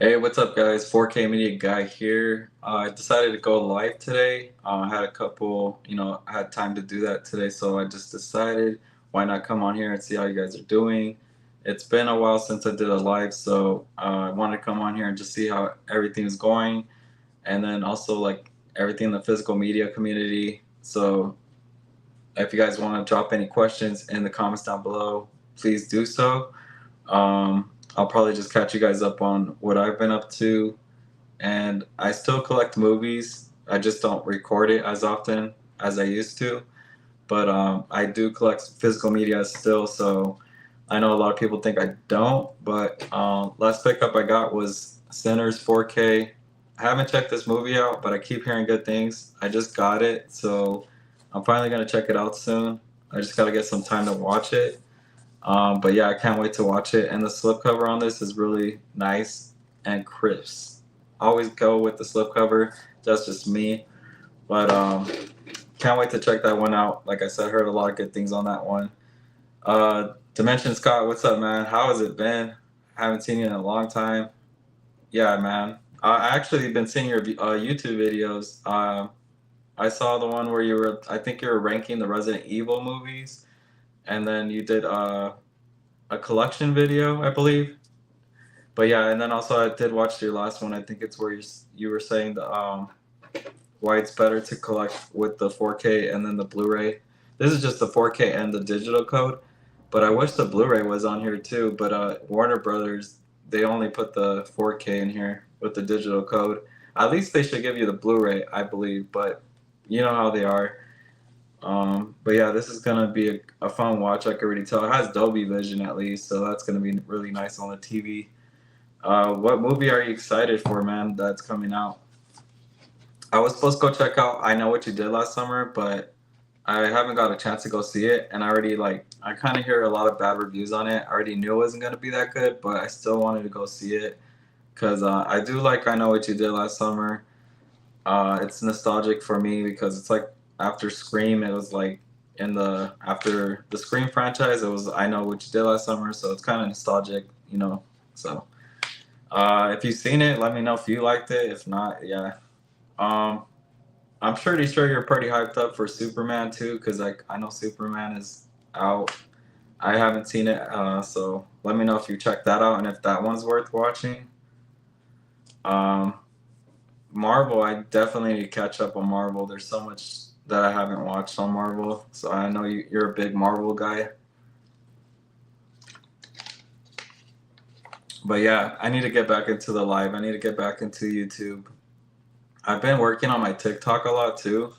Hey, what's up, guys? 4K Media Guy here. I decided to go live today. I had a couple, I had time to do that today, so I just decided why not come on here and see how you guys are doing. It's been a while since I did a live, so I wanted to come on here and just see how everything is going, and then also like everything in the physical media community. So if you guys want to drop any questions in the comments down below, please do so. I'll probably just catch you guys up on what I've been up to, and I still collect movies. I just don't record it as often as I used to, but I do collect physical media still. So I know a lot of people think I don't, but last pickup I got was Sinners 4K. I haven't checked this movie out, but I keep hearing good things. I just got it, so I'm finally gonna check it out soon. I just gotta get some time to watch it. But yeah, I can't wait to watch it. And the slipcover on this is really nice and crisp. I always go with the slipcover. That's just me. But can't wait to check that one out. Like I said, I heard a lot of good things on that one. Dimension Scott, what's up, man? How has it been? I haven't seen you in a long time. Yeah, man. I actually been seeing your YouTube videos. I saw the one where I think you were ranking the Resident Evil movies, and then you did a collection video, I believe. But yeah, and then also I did watch your last one. I think it's where you were saying the why it's better to collect with the 4K and then the Blu-ray. This is just the 4K and the digital code, but I wish the Blu-ray was on here too. But Warner Brothers, they only put the 4K in here with the digital code. At least they should give you the Blu-ray, I believe. But you know how they are. But yeah, this is gonna be a fun watch. I can already tell it has Dolby Vision at least, so that's gonna be really nice on the TV. What movie are you excited for, man? That's coming out. I was supposed to go check out I Know What You Did Last Summer, but I haven't got a chance to go see it, and I kind of hear a lot of bad reviews on it. I already knew it wasn't gonna be that good, but I still wanted to go see it because I do like I Know What You Did Last Summer. It's nostalgic for me because it's like after Scream, it was like in the after the Scream franchise, it was I Know What You Did Last Summer, so it's kind of nostalgic. So if you've seen it, let me know if you liked it. If not, yeah. Um, I'm pretty sure you're pretty hyped up for Superman too, because like I know Superman is out. I haven't seen it, so let me know if you check that out and if that one's worth watching. Um, Marvel, I definitely need to catch up on Marvel. There's so much that I haven't watched on Marvel, so I know you're a big Marvel guy. But yeah, I need to get back into the live. I need to get back into YouTube. I've been working on my TikTok a lot too.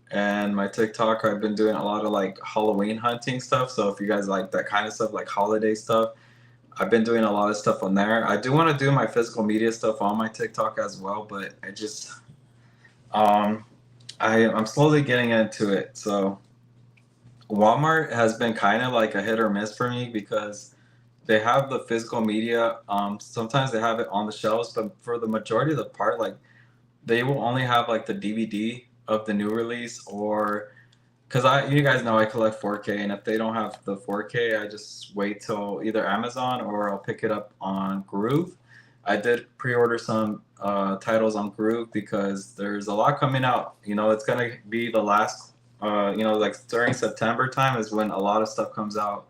And my TikTok, I've been doing a lot of like Halloween hunting stuff. So if you guys like that kind of stuff, like holiday stuff, I've been doing a lot of stuff on there. I do want to do my physical media stuff on my TikTok as well, but um, I'm slowly getting into it. So Walmart has been kind of like a hit or miss for me because they have the physical media. Sometimes they have it on the shelves, but for the majority of the part, like they will only have like the DVD of the new release, or because you guys know I collect 4K, and if they don't have the 4K, I just wait till either Amazon or I'll pick it up on Groove. I did pre-order some titles on Groove because there's a lot coming out. It's gonna be the last. Like during September time is when a lot of stuff comes out.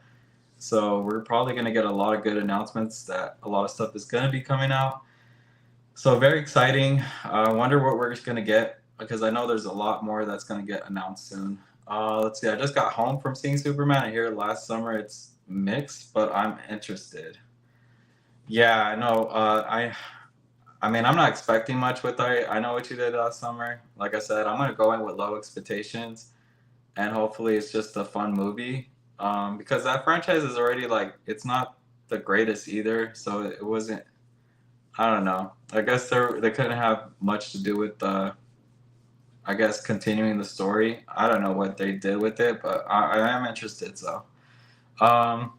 So we're probably gonna get a lot of good announcements that a lot of stuff is gonna be coming out. So very exciting. I wonder what we're just gonna get because I know there's a lot more that's gonna get announced soon. Let's see. I just got home from seeing Superman. I hear last summer it's mixed, but I'm interested. Yeah, I know. I mean, I'm not expecting much with I Know What You Did Last Summer. Like I said, I'm gonna go in with low expectations, and hopefully it's just a fun movie. Because that franchise is already like it's not the greatest either, so it wasn't. I don't know. I guess they couldn't have much to do with I guess continuing the story. I don't know what they did with it, but I am interested. So, um,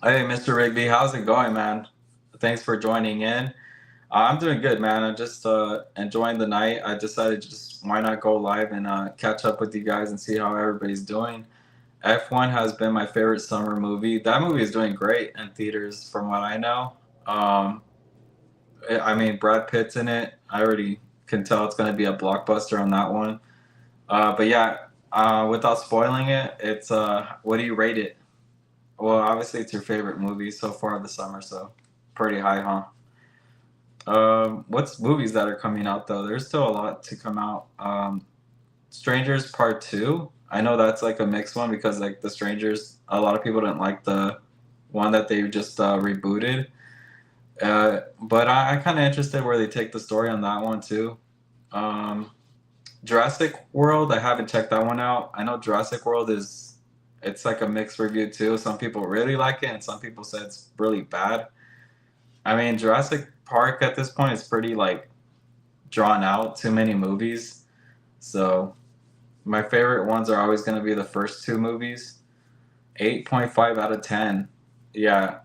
hey, Mr. Rigby, how's it going, man? Thanks for joining in. I'm doing good, man. I'm just enjoying the night. I decided just why not go live and catch up with you guys and see how everybody's doing. F1 has been my favorite summer movie. That movie is doing great in theaters, from what I know. Um, I mean, Brad Pitt's in it. I already can tell it's gonna be a blockbuster on that one. But yeah, without spoiling it, it's what do you rate it? Well, obviously it's your favorite movie so far of the summer, so pretty high, huh? What's movies that are coming out though? There's still a lot to come out. Strangers Part Two. I know that's like a mixed one because like the Strangers, a lot of people didn't like the one that they just rebooted. But I kind of interested where they take the story on that one too. Um, Jurassic World, I haven't checked that one out. I know Jurassic World is it's like a mixed review too. Some people really like it, and some people say it's really bad. I mean, Jurassic Park at this point is pretty like drawn out, too many movies. So my favorite ones are always going to be the first two movies. 8.5 out of 10. Yeah,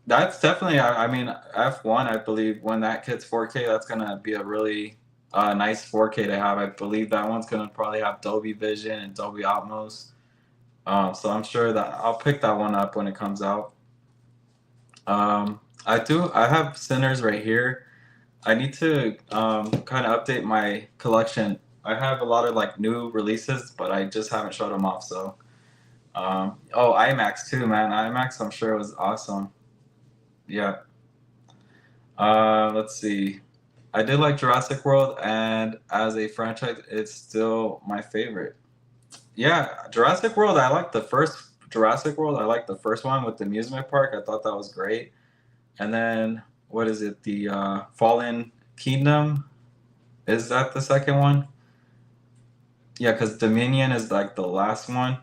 that's definitely. I mean, F1. I believe when that hits 4K, that's gonna be a really nice 4K to have. I believe that one's gonna probably have Dolby Vision and Dolby Atmos. So I'm sure that I'll pick that one up when it comes out. I do. I have Sinners right here. I need to kind of update my collection. I have a lot of like new releases, but I just haven't showed them off. So, oh, IMAX too, man. IMAX, I'm sure it was awesome. Yeah. Let's see. I did like Jurassic World, and as a franchise, it's still my favorite. Yeah, Jurassic World. I like the first Jurassic World. I like the first one with the amusement park. I thought that was great. And then what is it? The Fallen Kingdom. Is that the second one? Yeah, because Dominion is like the last one.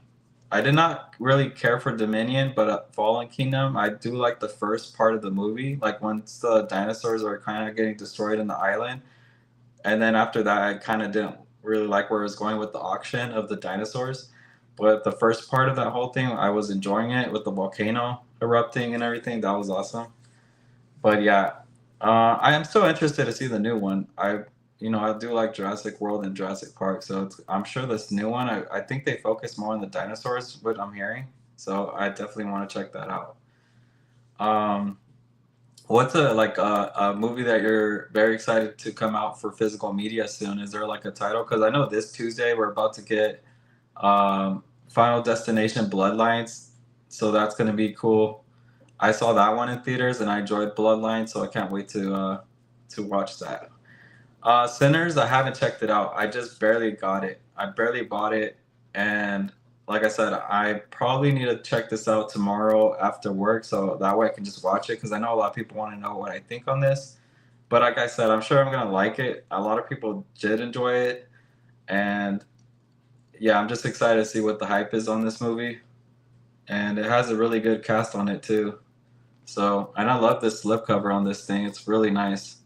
I did not really care for Dominion, but Fallen Kingdom, I do like the first part of the movie, like once the dinosaurs are kind of getting destroyed in the island, and then after that, I kind of didn't really like where it was going with the auction of the dinosaurs. But the first part of that whole thing, I was enjoying it with the volcano erupting and everything. That was awesome. But yeah, I am still interested to see the new one. I do like Jurassic World and Jurassic Park, so I'm sure this new one. I think they focus more on the dinosaurs, what I'm hearing. So I definitely want to check that out. Um, what's a movie that you're very excited to come out for physical media soon? Is there like a title? Because I know this Tuesday we're about to get Final Destination Bloodlines, so that's gonna be cool. I saw that one in theaters and I enjoyed Bloodline, so I can't wait to watch that. Sinners, I haven't checked it out. I just barely got it. I barely bought it, and like I said, I probably need to check this out tomorrow after work, so that way I can just watch it because I know a lot of people want to know what I think on this. But like I said, I'm sure I'm gonna like it. A lot of people did enjoy it, and yeah, I'm just excited to see what the hype is on this movie. And it has a really good cast on it too. So, and I love this slipcover on this thing. It's really nice.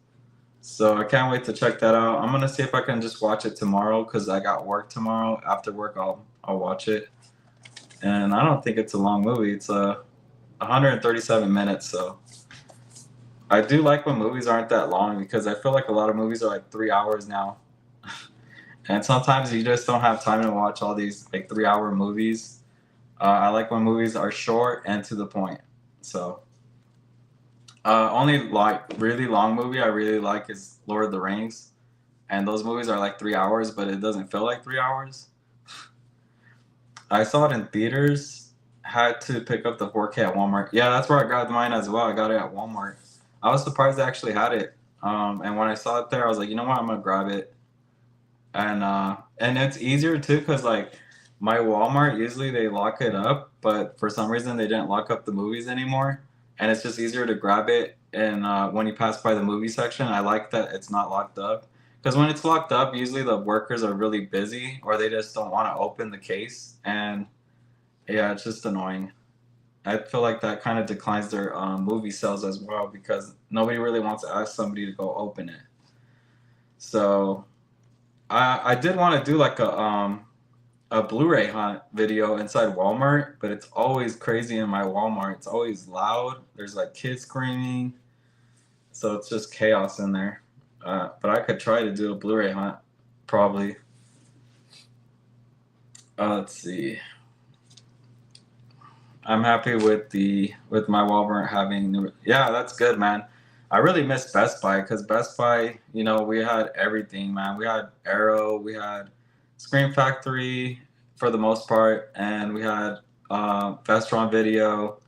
So I can't wait to check that out. I'm gonna see if I can just watch it tomorrow because I got work tomorrow. After work, I'll watch it. And I don't think it's a long movie. It's 137 minutes. So I do like when movies aren't that long because I feel like a lot of movies are like 3 hours now. And sometimes you just don't have time to watch all these like 3 hour movies. I like when movies are short and to the point. So only like really long movie I really like is Lord of the Rings, and those movies are like 3 hours, but it doesn't feel like 3 hours. I saw it in theaters. Had to pick up the 4K at Walmart. Yeah, that's where I got mine as well. I got it at Walmart. I was surprised they actually had it. And when I saw it there, I was like, you know what, I'm gonna grab it. And it's easier too, cause like my Walmart usually they lock it up, but for some reason they didn't lock up the movies anymore, and it's just easier to grab it. And when you pass by the movie section, I like that it's not locked up, because when it's locked up, usually the workers are really busy or they just don't want to open the case, and yeah, it's just annoying. I feel like that kind of declines their movie sales as well because nobody really wants to ask somebody to go open it. So I did want to do like a Blu-ray hunt video inside Walmart, but it's always crazy in my Walmart. It's always loud. There's like kids screaming, so it's just chaos in there. But I could try to do a Blu-ray hunt, probably. Let's see. I'm happy with my Walmart having new. Yeah, that's good, man. I really miss Best Buy because Best Buy, we had everything, man. We had Arrow, we had Scream Factory for the most part, and we had Vestron Video,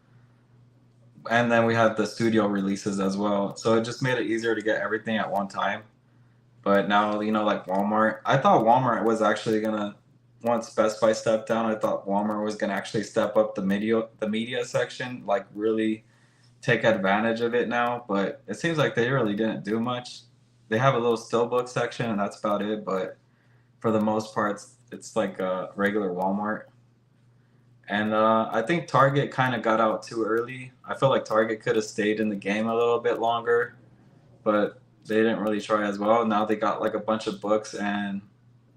and then we had the studio releases as well. So it just made it easier to get everything at one time. But now, like Walmart, I thought Walmart was actually gonna, once Best Buy stepped down, I thought Walmart was gonna actually step up the media section, like really take advantage of it now. But it seems like they really didn't do much. They have a little steelbook section, and that's about it. But for the most part, it's like a regular Walmart. And I think Target kind of got out too early. I feel like Target could have stayed in the game a little bit longer, but they didn't really try as well. Now they got like a bunch of books and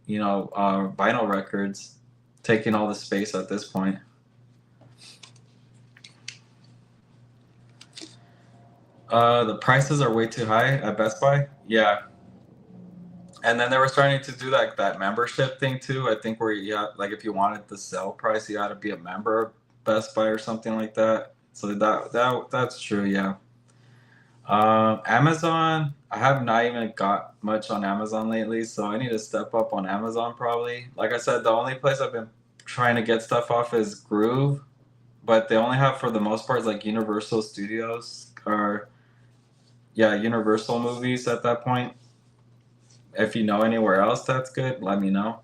vinyl records taking all the space at this point. The prices are way too high at Best Buy. Yeah, and then they were starting to do like that membership thing too. I think where like if you wanted the sale price, you had to be a member of Best Buy or something like that. So that's true. Yeah. Amazon, I have not even got much on Amazon lately, so I need to step up on Amazon probably. Like I said, the only place I've been trying to get stuff off is Groove, but they only have for the most part like Universal Studios or yeah, Universal movies at that point. If you know anywhere else that's good, let me know.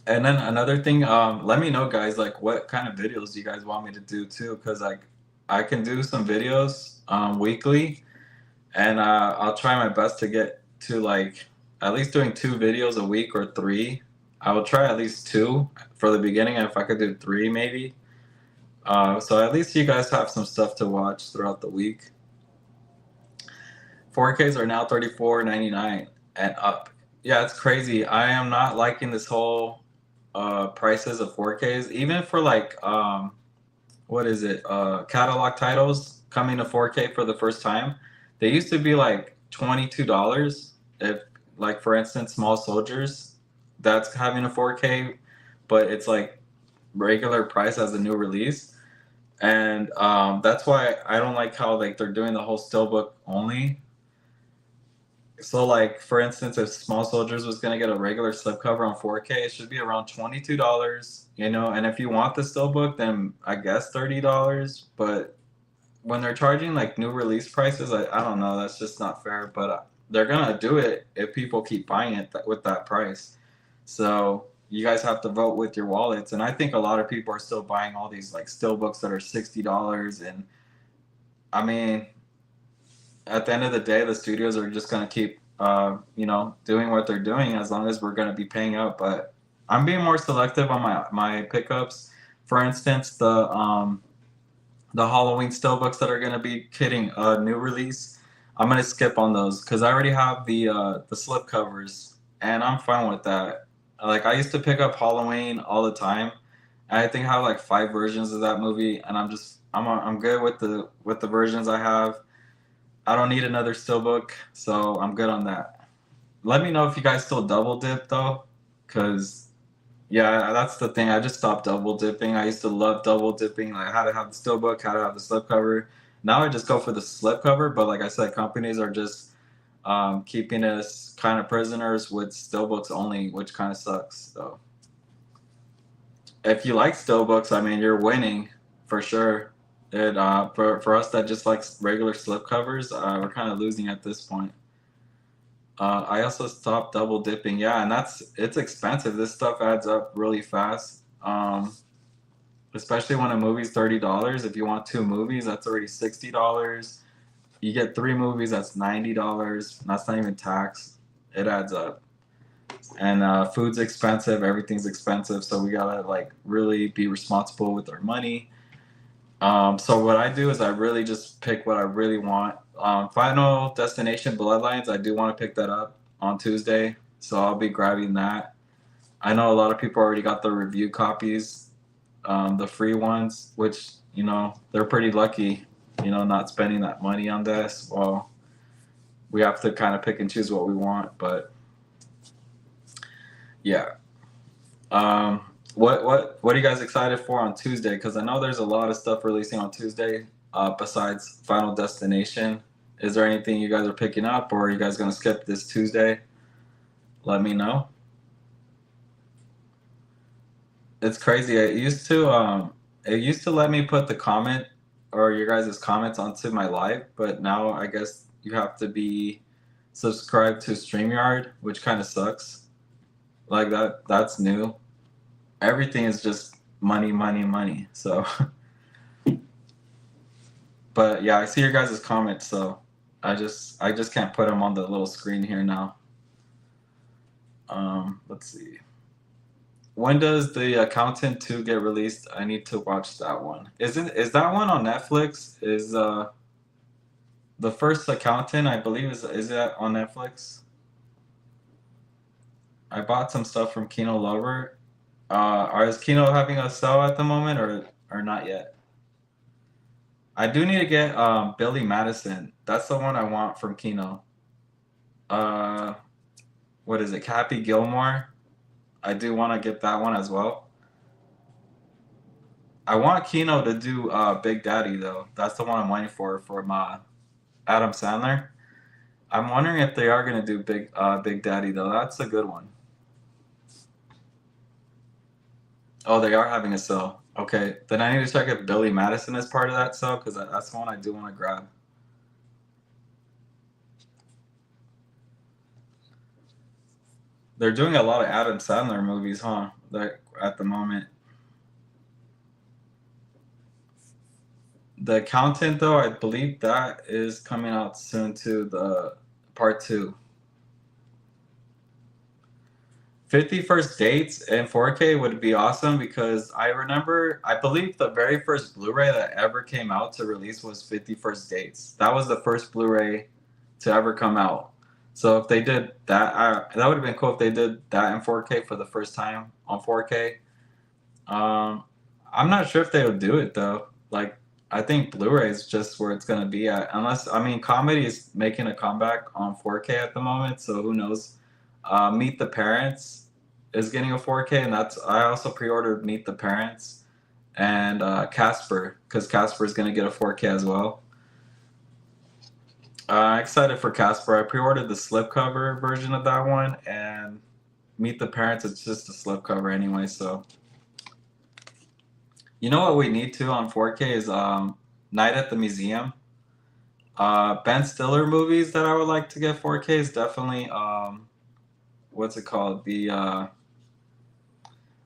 And then another thing, let me know, guys, like what kind of videos you guys want me to do too, because like I can do some videos weekly, and I'll try my best to get to like at least doing 2 videos a week or 3. I will try at least 2 for the beginning, and if I could do 3, maybe. So at least you guys have some stuff to watch throughout the week. 4Ks are now $34.99 and up. Yeah, it's crazy. I am not liking this whole prices of 4Ks, even for like what is it? Catalog titles coming to 4K for the first time. They used to be like $22. If like for instance, Small Soldiers, that's having a 4K, but it's like regular price as a new release. And that's why I don't like how like they're doing the whole steelbook only. So like for instance, if Small Soldiers was gonna get a regular slipcover on 4K, it should be around $22. And if you want the steelbook, then I guess $30. But when they're charging like new release prices, I don't know. That's just not fair. But they're gonna do it if people keep buying it with that price. So you guys have to vote with your wallets. And I think a lot of people are still buying all these like steelbooks that are $60. And I mean, at the end of the day, the studios are just gonna keep doing what they're doing as long as we're gonna be paying up. But I'm being more selective on my pickups. For instance, the Halloween steelbooks that are going to be getting a new release, I'm going to skip on those because I already have the slip covers, and I'm fine with that. Like I used to pick up Halloween all the time. I think I have like 5 versions of that movie, and I'm good with the versions I have. I don't need another steelbook, so I'm good on that. Let me know if you guys still double dip though, because yeah, that's the thing. I just stopped double dipping. I used to love double dipping. Like, I had to have the steelbook, had to have the slipcover. Now I just go for the slipcover. But like I said, companies are just keeping us kind of prisoners with steelbooks only, which kind of sucks. So if you like steelbooks, I mean, you're winning for sure. And for us that just like regular slipcovers, we're kind of losing at this point. I also stopped double dipping. Yeah, and it's expensive. This stuff adds up really fast. Especially when a movie's $30. If you want 2 movies, that's already $60. You get 3 movies, that's $90. That's not even tax. It adds up. And food's expensive. Everything's expensive. So we gotta like really be responsible with our money. So what I do is I really just pick what I really want. Final Destination Bloodlines, I do want to pick that up on Tuesday, so I'll be grabbing that. I know a lot of people already got the review copies, the free ones, which, they're pretty lucky, not spending that money on this. Well, we have to kind of pick and choose what we want, but yeah. Um, what are you guys excited for on Tuesday? Because I know there's a lot of stuff releasing on Tuesday. Besides Final Destination, is there anything you guys are picking up, or are you guys gonna skip this Tuesday? Let me know. It's crazy. It used to let me put the comment or your guys' comments onto my live, but now I guess you have to be subscribed to StreamYard, which kind of sucks. Like that's new. Everything is just money, money, money. So, but yeah, I see your guys' comments, so I just can't put them on the little screen here now. Let's see. When does the Accountant 2 get released? I need to watch that one. Is that one on Netflix? Is the first Accountant, I believe, is that on Netflix? I bought some stuff from Kino Lover. Is Kino having a sale at the moment or not yet? I do need to get Billy Madison. That's the one I want from Kino. Uh, what is it? Happy Gilmore. I do want to get that one as well. I want Kino to do Big Daddy though. That's the one I'm waiting for from Adam Sandler. I'm wondering if they are gonna do Big Daddy though. That's a good one. Oh, they are having a sale. Okay, then I need to check if Billy Madison is part of that sale because that's the one I do want to grab. They're doing a lot of Adam Sandler movies, huh? At the moment. The Accountant, though, I believe that is coming out soon too. The part two. 50 First Dates in 4K would be awesome because I believe the very first Blu-ray that ever came out to release was 50 First Dates. That was the first Blu-ray to ever come out. So if they did that, that would have been cool if they did that in 4K for the first time on 4K. I'm not sure if they would do it though. Like, I think Blu-ray is just where it's gonna be at. Unless, I mean, comedy is making a comeback on 4K at the moment, so who knows? Meet the Parents is getting a 4K, and I also pre-ordered Meet the Parents and Casper because Casper is gonna get a 4K as well. Excited for Casper. I pre-ordered the slipcover version of that one, and Meet the Parents. It's just a slipcover anyway, so. You know what we need to on 4K is Night at the Museum. Ben Stiller movies that I would like to get 4K is definitely what's it called? The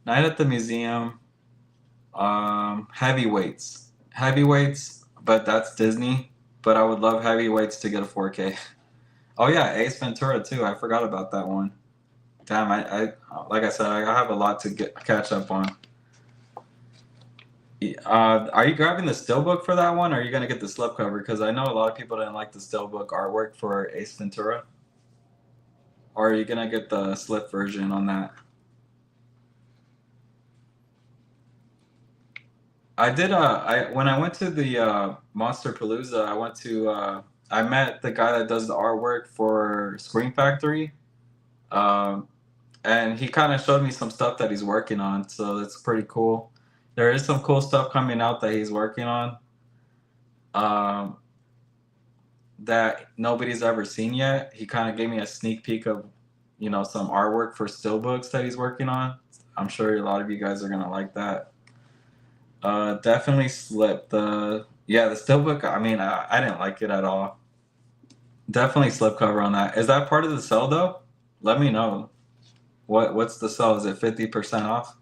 Night at the Museum, Heavyweights. Heavyweights, but that's Disney. But I would love Heavyweights to get a 4K. Oh yeah, Ace Ventura too. I forgot about that one. Damn, I like I said, I have a lot to catch up on. Are you grabbing the steelbook for that one, or are you gonna get the slipcover? Because I know a lot of people didn't like the steelbook artwork for Ace Ventura. Or are you gonna get the slip version on that? I did. When I went to the Monster Palooza, I met the guy that does the artwork for Scream Factory, um, and he kind of showed me some stuff that he's working on. So that's pretty cool. There is some cool stuff coming out that he's working on. Um, that nobody's ever seen yet. He kind of gave me a sneak peek of, some artwork for steelbooks that he's working on. I'm sure a lot of you guys are gonna like that. Definitely slip the steelbook. I mean, I didn't like it at all. Definitely slipcover on that. Is that part of the sale though? Let me know. What's the sale? Is it 50% off?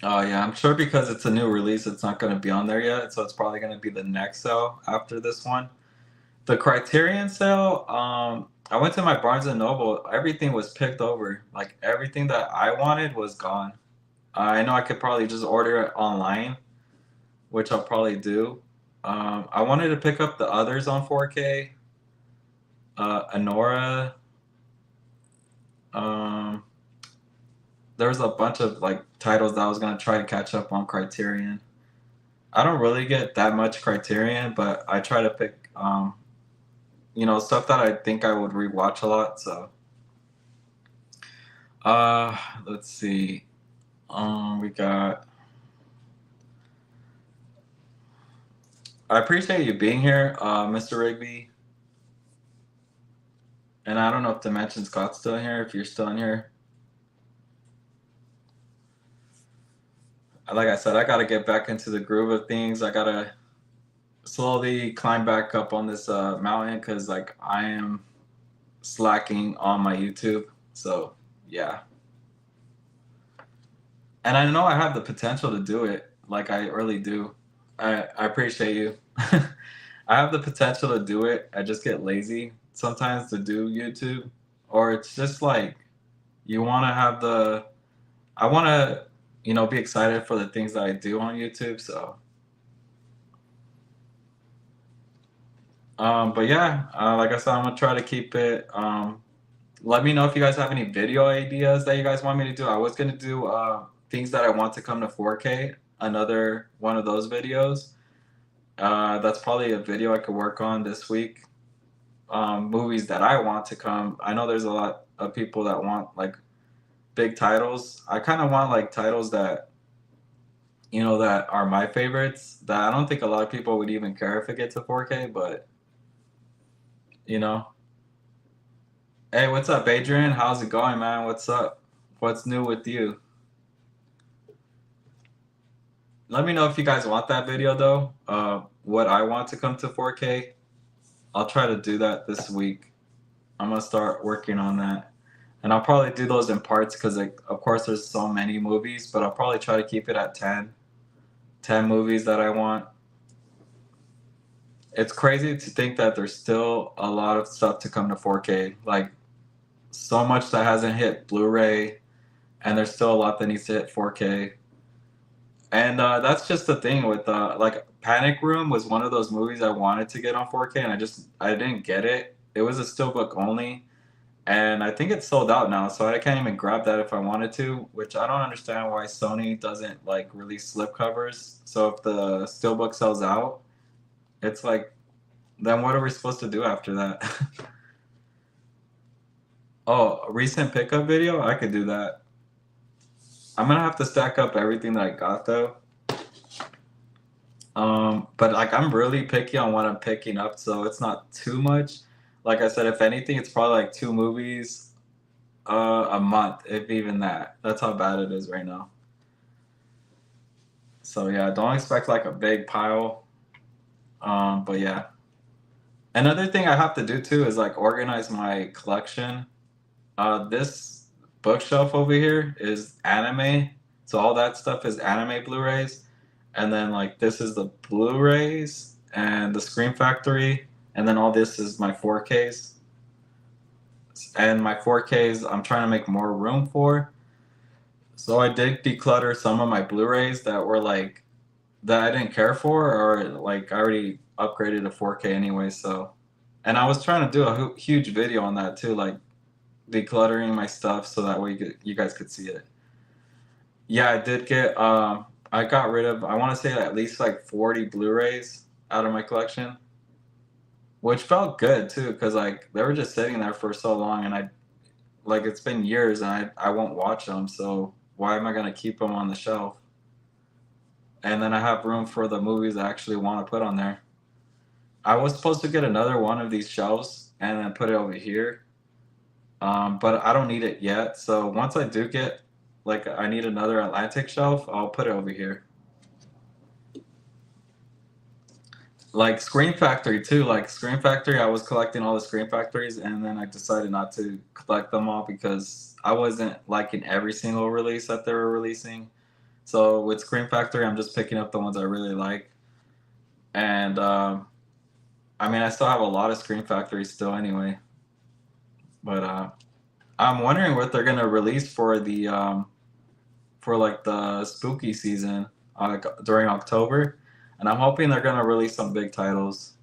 Oh yeah, I'm sure because it's a new release, it's not going to be on there yet. So it's probably going to be the next sale after this one. The Criterion sale, I went to my Barnes and Noble. Everything was picked over. Like everything that I wanted was gone. I know I could probably just order it online, which I'll probably do. I wanted to pick up the others on 4K. Anora. Um, there's a bunch of like titles that I was gonna try to catch up on Criterion. I don't really get that much Criterion, but I try to pick stuff that I think I would rewatch a lot. So uh let's see. We got I appreciate you being here, Mr. Rigby. And I don't know if Dimension Scott's still in here, if you're still in here. Like I said, I gotta get back into the groove of things. I gotta slowly climb back up on this mountain because like I am slacking on my YouTube. So yeah. And I know I have the potential to do it. Like I really do. I appreciate you. I have the potential to do it. I just get lazy sometimes to do YouTube. Or it's just like you wanna have the I wanna, be excited for the things that I do on YouTube. So but yeah, like I said, I'm gonna try to keep it. Let me know if you guys have any video ideas that you guys want me to do. I was gonna do things that I want to come to 4K. Another one of those videos. That's probably a video I could work on this week. Movies that I want to come. I know there's a lot of people that want like big titles. I kind of want like titles that that are my favorites. That I don't think a lot of people would even care if it gets to 4K, but you know. Hey, what's up, Adrian? How's it going, man? What's up? What's new with you? Let me know if you guys want that video though. What I want to come to 4K. I'll try to do that this week. I'm gonna start working on that, and I'll probably do those in parts because, like, of course, there's so many movies, but I'll probably try to keep it at 10 movies that I want. It's crazy to think that there's still a lot of stuff to come to 4K. Like, so much that hasn't hit Blu-ray, and there's still a lot that needs to hit 4K. And that's just the thing with like Panic Room was one of those movies I wanted to get on 4K, and I didn't get it. It was a steelbook only, and I think it's sold out now, so I can't even grab that if I wanted to. Which I don't understand why Sony doesn't like release slipcovers. So if the steelbook sells out, it's like, then what are we supposed to do after that? Oh, a recent pickup video? I could do that. I'm gonna have to stack up everything that I got though. But like I'm really picky on what I'm picking up, so it's not too much. Like I said, if anything, it's probably like 2 movies a month, if even that. That's how bad it is right now. So yeah, don't expect like a big pile. But yeah. Another thing I have to do too is like organize my collection. This bookshelf over here is anime. So all that stuff is anime Blu-rays. And then like this is the Blu-rays and the Scream Factory. And then all this is my 4Ks. And my 4Ks I'm trying to make more room for. So I did declutter some of my Blu-rays that were like that I didn't care for, or like I already upgraded to 4K anyway. So, and I was trying to do a huge video on that too, like decluttering my stuff so that way you guys could see it. Yeah, I did get. I got rid of. I want to say at least like 40 Blu-rays out of my collection, which felt good too, because like they were just sitting there for so long, and I like it's been years, and I won't watch them. So why am I gonna keep them on the shelf? And then I have room for the movies I actually want to put on there. I was supposed to get another one of these shelves and then put it over here, but I don't need it yet. So once I do get, like, I need another Atlantic shelf, I'll put it over here. Like Scream Factory too. Like Scream Factory, I was collecting all the Scream Factories, and then I decided not to collect them all because I wasn't liking every single release that they were releasing. So with Scream Factory, I'm just picking up the ones I really like. And I mean, I still have a lot of Scream Factories still anyway. But I'm wondering what they're gonna release for the for like the spooky season during October, and I'm hoping they're gonna release some big titles.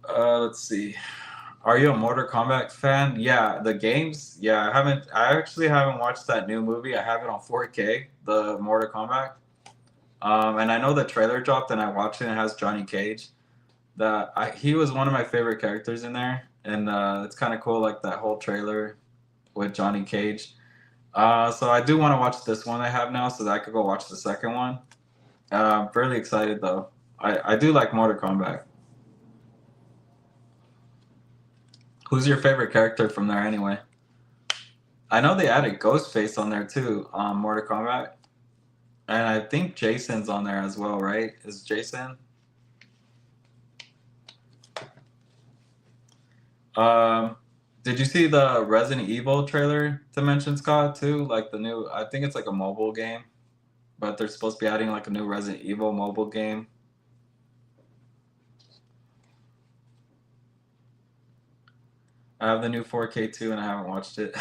Let's see. Are you a Mortal Kombat fan? Yeah, the games. Yeah, I haven't. I actually haven't watched that new movie. I have it on 4K, the Mortal Kombat. And I know the trailer dropped, and I watched it. And it has Johnny Cage. He was one of my favorite characters in there, and it's kind of cool, like that whole trailer with Johnny Cage. So I do want to watch this one I have now, so that I could go watch the second one. I'm fairly excited though. I do like Mortal Kombat. Who's your favorite character from there anyway? I know they added Ghostface on there too, Mortal Kombat, and I think Jason's on there as well, right? Is Jason? Um, did you see the Resident Evil trailer to mention, Scott, too? Like the new, I think it's like a mobile game, but they're supposed to be adding like a new Resident Evil mobile game. I have the new 4K too, and I haven't watched it.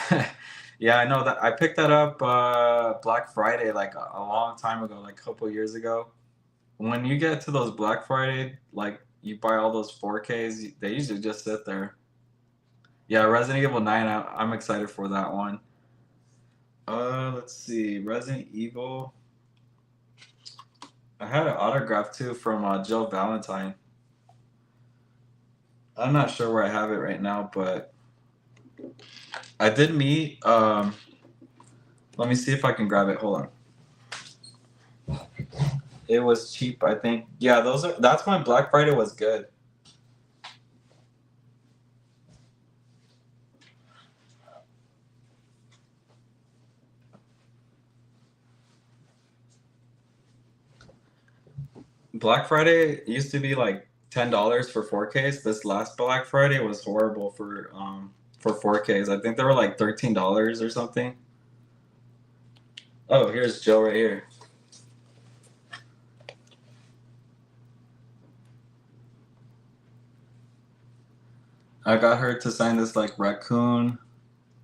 Yeah, I know that I picked that up Black Friday like a long time ago, like a couple years ago. When you get to those Black Friday, like you buy all those 4Ks, they usually just sit there. Yeah, Resident Evil 9, I'm excited for that one. Let's see, Resident Evil. I had an autograph too from Jill Valentine. I'm not sure where I have it right now, but I did meet. Let me see if I can grab it. Hold on. It was cheap, I think. Yeah, those are. That's when Black Friday was good. Black Friday used to be like $10 for 4Ks. This last Black Friday was horrible for 4Ks. I think they were like $13 or something. Oh, here's Jill right here. I got her to sign this like raccoon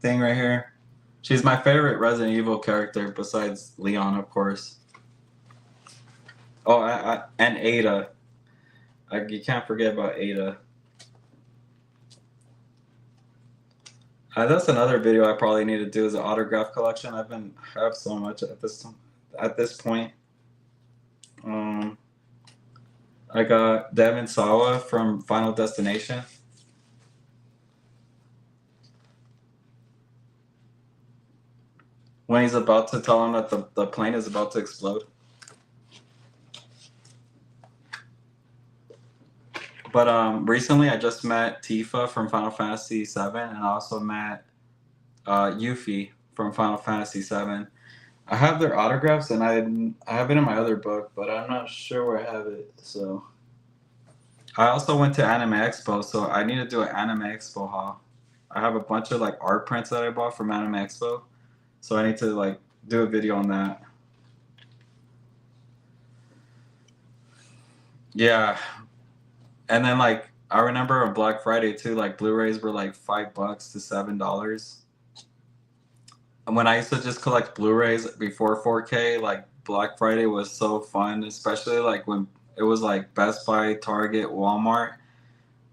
thing right here. She's my favorite Resident Evil character besides Leon, of course. Oh, and Ada. You can't forget about Ada. That's another video I probably need to do is an autograph collection. I have so much at this point. I got Devin Sawa from Final Destination. When he's about to tell him that the plane is about to explode. But recently I just met Tifa from Final Fantasy VII, and I also met Yuffie from Final Fantasy VII. I have their autographs, and I have it in my other book, but I'm not sure where I have it. So I also went to Anime Expo, so I need to do an Anime Expo haul. I have a bunch of like art prints that I bought from Anime Expo, so I need to like do a video on that. Yeah, and then like I remember on Black Friday too, like Blu-rays were like $5 to $7. And when I used to just collect Blu-rays before 4K, like Black Friday was so fun, especially like when it was like Best Buy, Target, Walmart.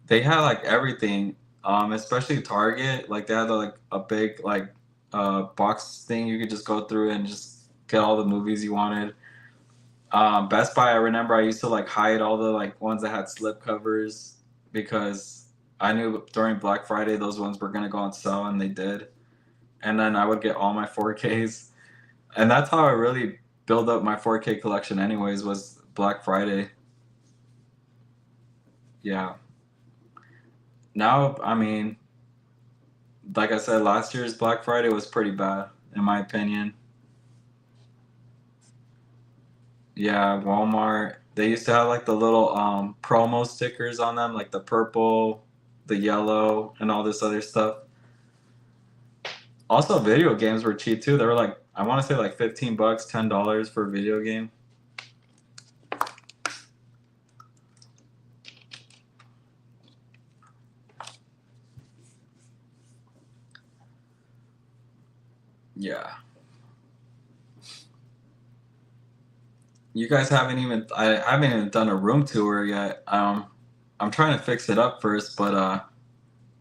They had like everything. Especially Target, like they had like a big like box thing you could just go through and just get all the movies you wanted. Best Buy, I remember I used to like hide all the like ones that had slip covers because I knew during Black Friday those ones were gonna go on sale, and they did. And then I would get all my 4Ks, and that's how I really build up my 4K collection. Anyways, was Black Friday. Yeah. Now, I mean, like I said, last year's Black Friday was pretty bad in my opinion. Yeah, Walmart. They used to have like the little promo stickers on them, like the purple, the yellow, and all this other stuff. Also, video games were cheap too. They were like I want to say like $15, $10 for a video game. Yeah. You guys haven't even I haven't even done a room tour yet. I'm trying to fix it up first, but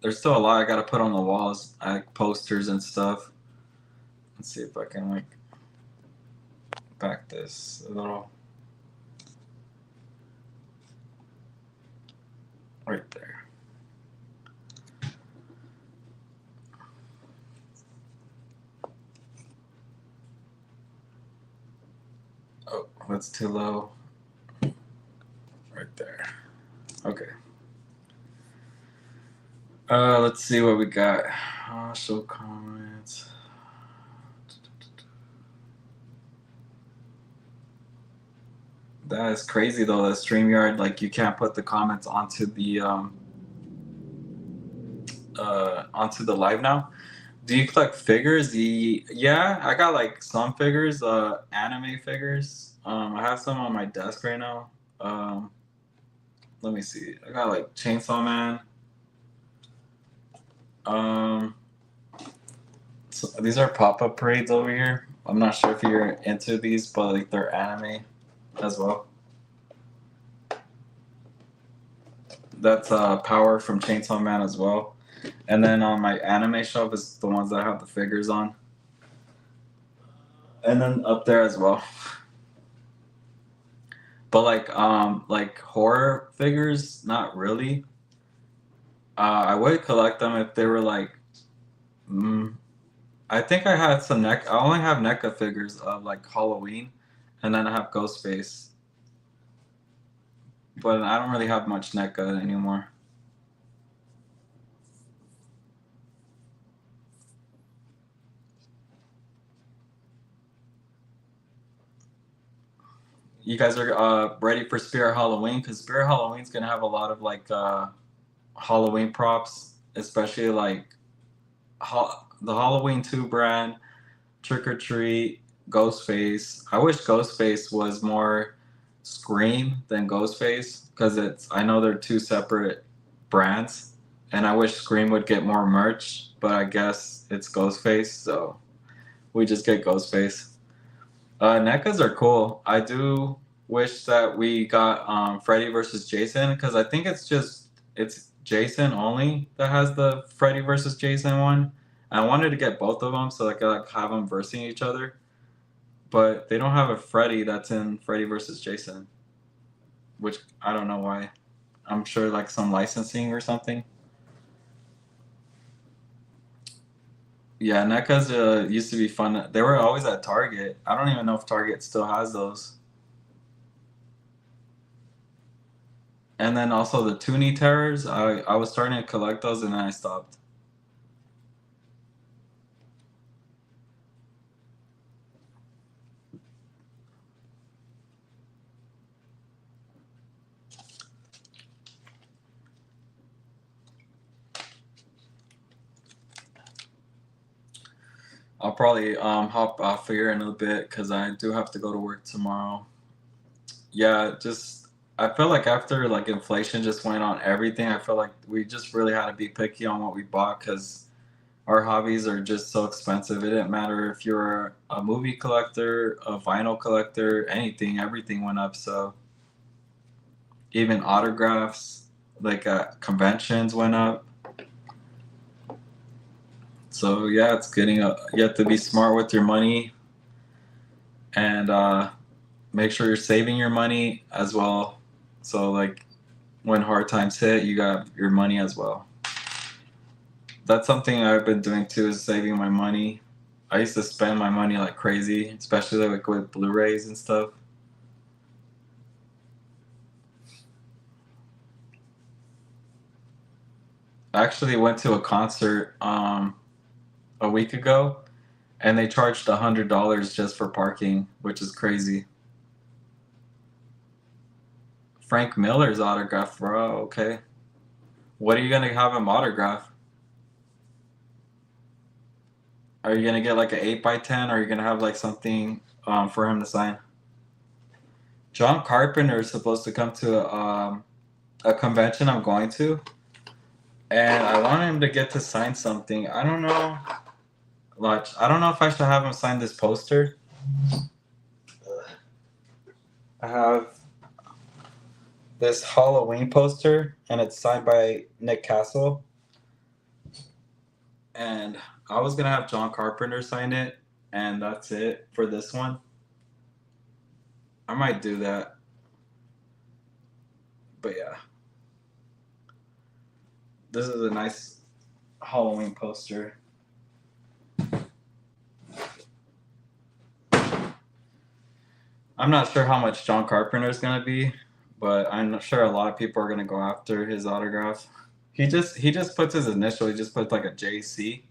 there's still a lot I gotta put on the walls, like posters and stuff. Let's see if I can like back this a little. Right there. Oh, that's too low. Right there. Okay. Let's see what we got. Show comments. That is crazy though. That StreamYard, like you can't put the comments onto the live now. Do you collect figures? Yeah, I got like some figures, anime figures. I have some on my desk right now. Let me see. I got like Chainsaw Man. So these are pop-up parades over here. I'm not sure if you're into these, but like they're anime as well. That's Power from Chainsaw Man as well. And then on my anime shelf is the ones that I have the figures on. And then up there as well. But like horror figures, not really. I would collect them if they were like I think I had some I only have NECA figures of like Halloween, and then I have Ghostface. But I don't really have much NECA anymore. You guys are ready for Spirit Halloween? Because Spirit Halloween's gonna have a lot of like Halloween props, especially like the Halloween 2 brand, Trick or Treat, Ghostface. I wish Ghostface was more Scream than Ghostface because I know they're two separate brands, and I wish Scream would get more merch, but I guess it's Ghostface, so we just get Ghostface. NECAs are cool. I do wish that we got Freddy versus Jason because I think it's Jason only that has the Freddy versus Jason one. I wanted to get both of them so I could like have them versing each other, but they don't have a Freddy that's in Freddy versus Jason, which I don't know why. I'm sure like some licensing or something. Yeah, NECAs used to be fun. They were always at Target. I don't even know if Target still has those. And then also the Toonie Terrors. I was starting to collect those and then I stopped. I'll probably hop off here in a bit because I do have to go to work tomorrow. Yeah, just I feel like after like inflation just went on everything, I feel like we just really had to be picky on what we bought because our hobbies are just so expensive. It didn't matter if you're a movie collector, a vinyl collector, anything, everything went up. So even autographs, like conventions went up. So yeah, it's getting you have to be smart with your money and make sure you're saving your money as well. So like when hard times hit, you got your money as well. That's something I've been doing too, is saving my money. I used to spend my money like crazy, especially like with Blu-rays and stuff. I actually went to a concert a week ago, and they charged $100 just for parking, which is crazy. Frank Miller's autograph, bro. Okay, what are you gonna have him autograph? Are you gonna get like an 8x10, or are you gonna have like something for him to sign? John Carpenter is supposed to come to a convention I'm going to, and I want him to get to sign something. I don't know. Like, I don't know if I should have him sign this poster. I have this Halloween poster, and it's signed by Nick Castle. And I was gonna have John Carpenter sign it, and that's it for this one. I might do that, but yeah, this is a nice Halloween poster. I'm not sure how much John Carpenter is gonna be, but I'm not sure a lot of people are gonna go after his autograph. He just puts his initial. He just puts like a JC.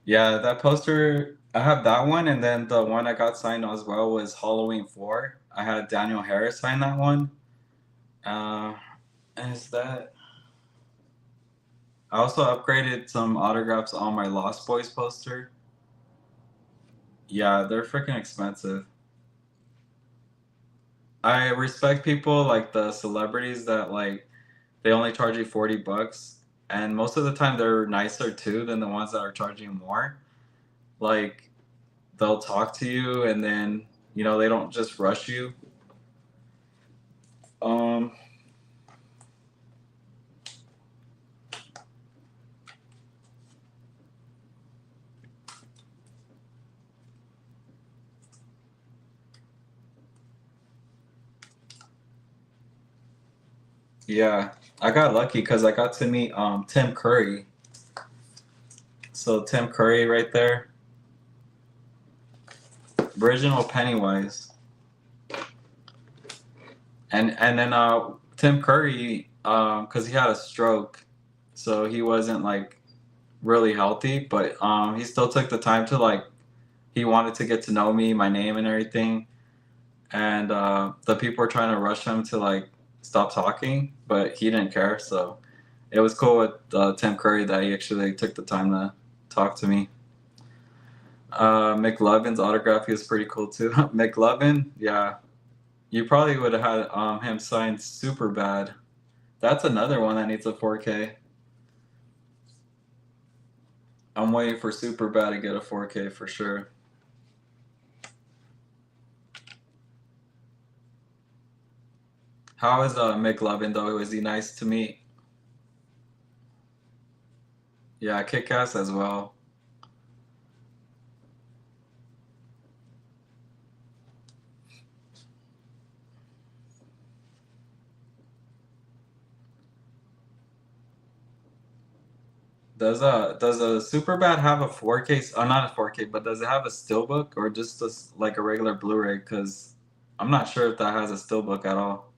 Yeah, that poster. I have that one, and then the one I got signed as well was Halloween 4. I had Daniel Harris sign that one. Uh, is that? I also upgraded some autographs on my Lost Boys poster. Yeah, they're freaking expensive. I respect people like the celebrities that like they only charge you $40, and most of the time they're nicer too than the ones that are charging more. Like they'll talk to you, and then they don't just rush you. Um, yeah, I got lucky because I got to meet Tim Curry. So Tim Curry right there, original Pennywise, and then Tim Curry because he had a stroke, so he wasn't like really healthy, but he still took the time to like he wanted to get to know me, my name and everything, and the people were trying to rush him to like stop talking, but he didn't care. So it was cool with Tim Curry that he actually took the time to talk to me. McLovin's autograph is pretty cool too. McLovin, yeah, you probably would have had him signed super bad. That's another one that needs a 4K. I'm waiting for super bad to get a 4K for sure. How is McLovin though? Was he nice to meet? Yeah, Kick-Ass as well. Does a Superbad have a 4K? Oh, not a 4K, but does it have a steelbook or just like a regular Blu-ray? Because I'm not sure if that has a steelbook at all.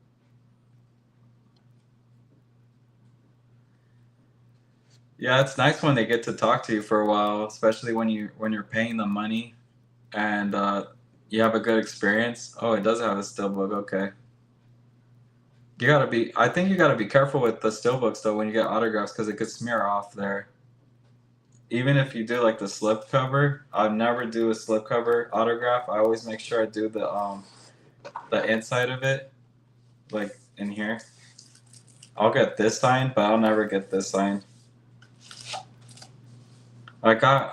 Yeah, it's nice when they get to talk to you for a while, especially when you're paying them money and you have a good experience. Oh, it does have a steelbook. Okay, I think you gotta be careful with the steelbooks though when you get autographs because it could smear off there. Even if you do like the slipcover, I never do a slipcover autograph. I always make sure I do the inside of it, like in here. I'll get this signed, but I'll never get this signed. I got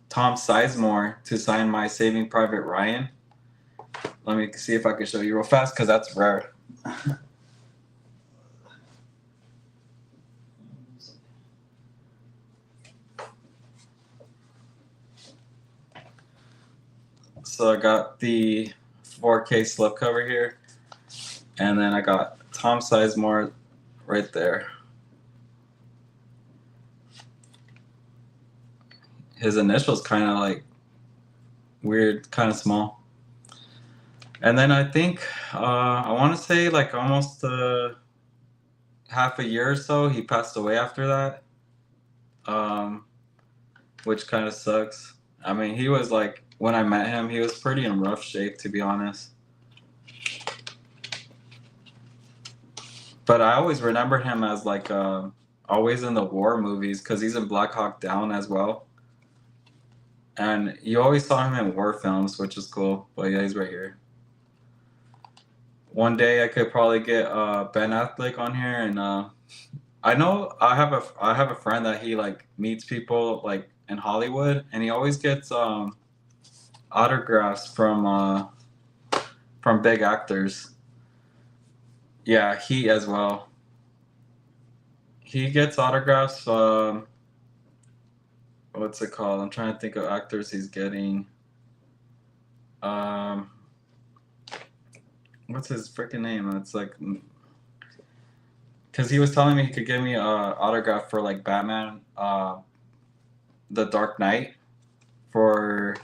Tom Sizemore to sign my Saving Private Ryan. Let me see if I can show you real fast because that's rare. So I got the 4K slipcover here, and then I got Tom Sizemore right there. His initials kind of like weird, kind of small. And then I think I want to say like almost half a year or so, he passed away after that, um, which kind of sucks. I mean, he was like when I met him, he was pretty in rough shape to be honest. But I always remember him as like always in the war movies because he's in Black Hawk Down as well. And you always saw him in war films, which is cool. But yeah, he's right here. One day I could probably get Ben Affleck on here, and I know I have a friend that he like meets people like in Hollywood, and he always gets autographs from big actors. Yeah, he as well. he gets autographs. What's it called? I'm trying to think of actors he's getting. Um, what's his freaking name? It's like, because he was telling me he could give me a autograph for like Batman, The Dark Knight, for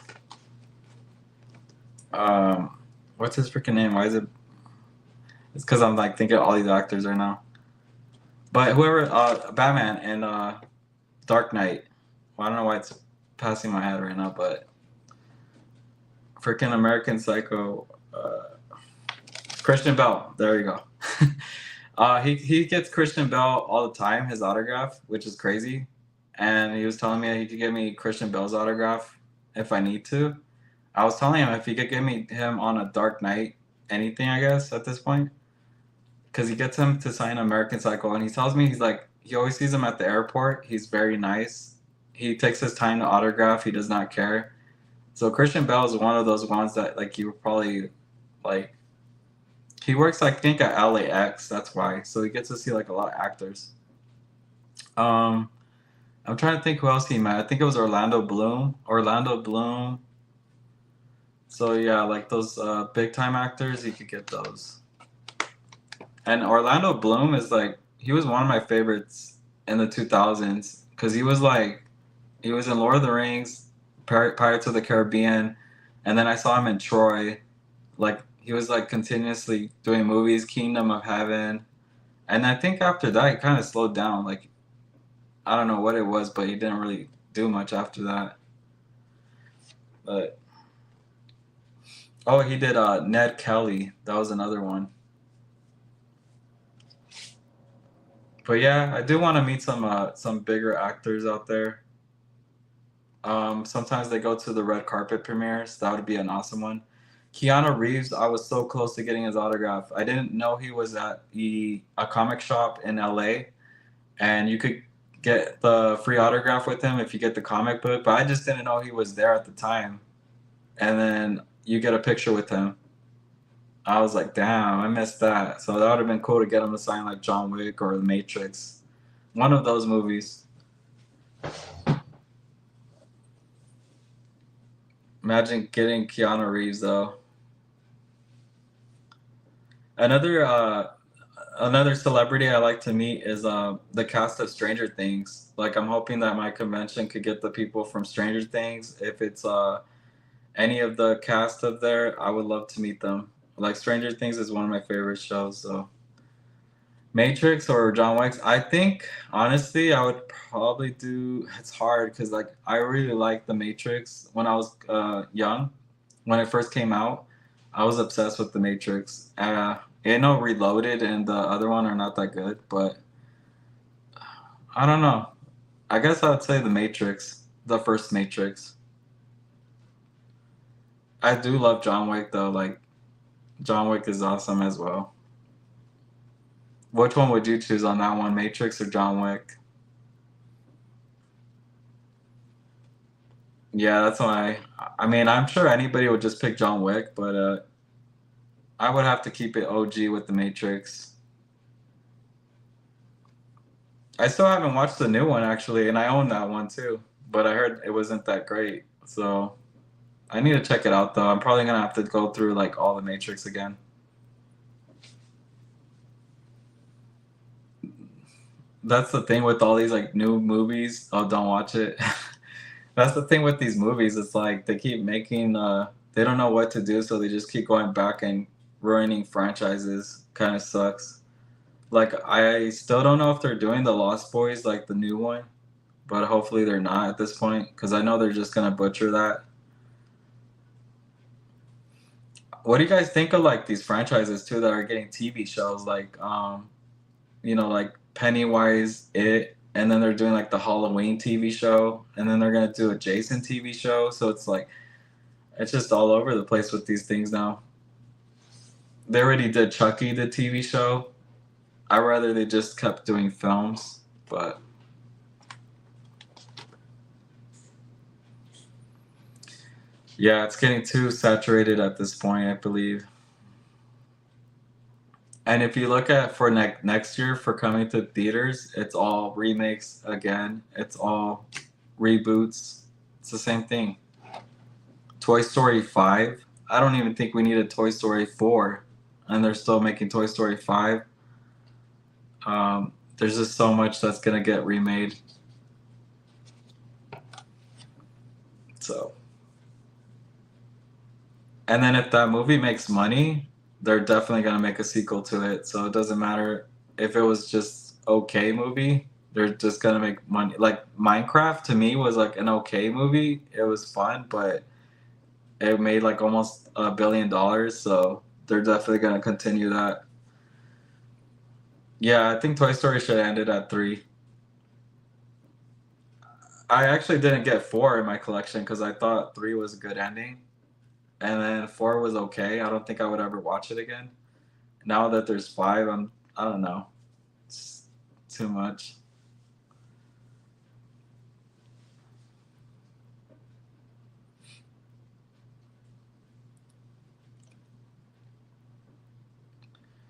what's his freaking name? Why is it? It's because I'm like thinking of all these actors right now. But whoever, Batman and Dark Knight. Well, I don't know why it's passing my head right now, but freaking American Psycho, Christian Bale. There you go. He gets Christian Bale all the time, his autograph, which is crazy. And he was telling me that he could give me Christian Bale's autograph if I need to. I was telling him if he could give me him on a Dark Knight, anything, I guess, at this point. Because he gets him to sign American Psycho, and he tells me he always sees him at the airport. He's very nice. He takes his time to autograph. He does not care. So Christian Bale is one of those ones that like you would probably like. He works, I think, at LAX. That's why. So he gets to see like a lot of actors. I'm trying to think who else he met. I think it was Orlando Bloom. Orlando Bloom. So yeah, like those big time actors, he could get those. And Orlando Bloom is like he was one of my favorites in the 2000s because he was in Lord of the Rings, Pirates of the Caribbean, and then I saw him in Troy. Like he was like continuously doing movies, Kingdom of Heaven, and I think after that he kind of slowed down. Like I don't know what it was, but he didn't really do much after that. But oh, he did Ned Kelly. That was another one. But yeah, I do want to meet some bigger actors out there. Sometimes they go to the red carpet premieres. That would be an awesome one. Keanu Reeves, I was so close to getting his autograph. I didn't know he was at a comic shop in LA, and you could get the free autograph with him if you get the comic book. But I just didn't know he was there at the time. And then you get a picture with him. I was like, damn, I missed that. So that would have been cool to get him to sign like John Wick or The Matrix, one of those movies. Imagine getting Keanu Reeves though. Another celebrity I like to meet is the cast of Stranger Things. Like I'm hoping that my convention could get the people from Stranger Things. If it's any of the cast of there, I would love to meet them. Like Stranger Things is one of my favorite shows. So Matrix or John Wick. I think honestly, I would probably do. It's hard because like I really liked the Matrix when I was young, when it first came out. I was obsessed with the Matrix. Reloaded and the other one are not that good, but I don't know. I guess I would say the Matrix, the first Matrix. I do love John Wick though. Like John Wick is awesome as well. Which one would you choose on that one, Matrix or John Wick? Yeah, that's why. I mean, I'm sure anybody would just pick John Wick, but I would have to keep it OG with the Matrix. I still haven't watched the new one actually, and I own that one too. But I heard it wasn't that great, so I need to check it out though. I'm probably gonna have to go through like all the Matrix again. That's the thing with all these like new movies. Oh, don't watch it. That's the thing with these movies. It's like they keep making they don't know what to do, so they just keep going back and ruining franchises. Kind of sucks. Like I still don't know if they're doing the Lost Boys like the new one, but hopefully they're not at this point because I know they're just gonna butcher that. What do you guys think of like these franchises too that are getting TV shows like like Pennywise, It, and then they're doing like the Halloween TV show, and then they're gonna do a Jason TV show. So it's like it's just all over the place with these things now. They already did Chucky, the TV show. I rather they just kept doing films, but yeah, it's getting too saturated at this point, I believe. And if you look at for next year for coming to theaters, it's all remakes again. It's all reboots. It's the same thing. Toy Story 5. I don't even think we need a Toy Story 4, and they're still making Toy Story 5. There's just so much that's gonna get remade. So, and then if that movie makes money, they're definitely gonna make a sequel to it. So it doesn't matter if it was just okay movie. They're just gonna make money. Like Minecraft to me was like an okay movie. It was fun, but it made like almost $1 billion. So they're definitely gonna continue that. Yeah, I think Toy Story should have ended at 3. I actually didn't get 4 in my collection because I thought 3 was a good ending, and then 4 was okay. I don't think I would ever watch it again. Now that there's 5, I don't know. It's too much.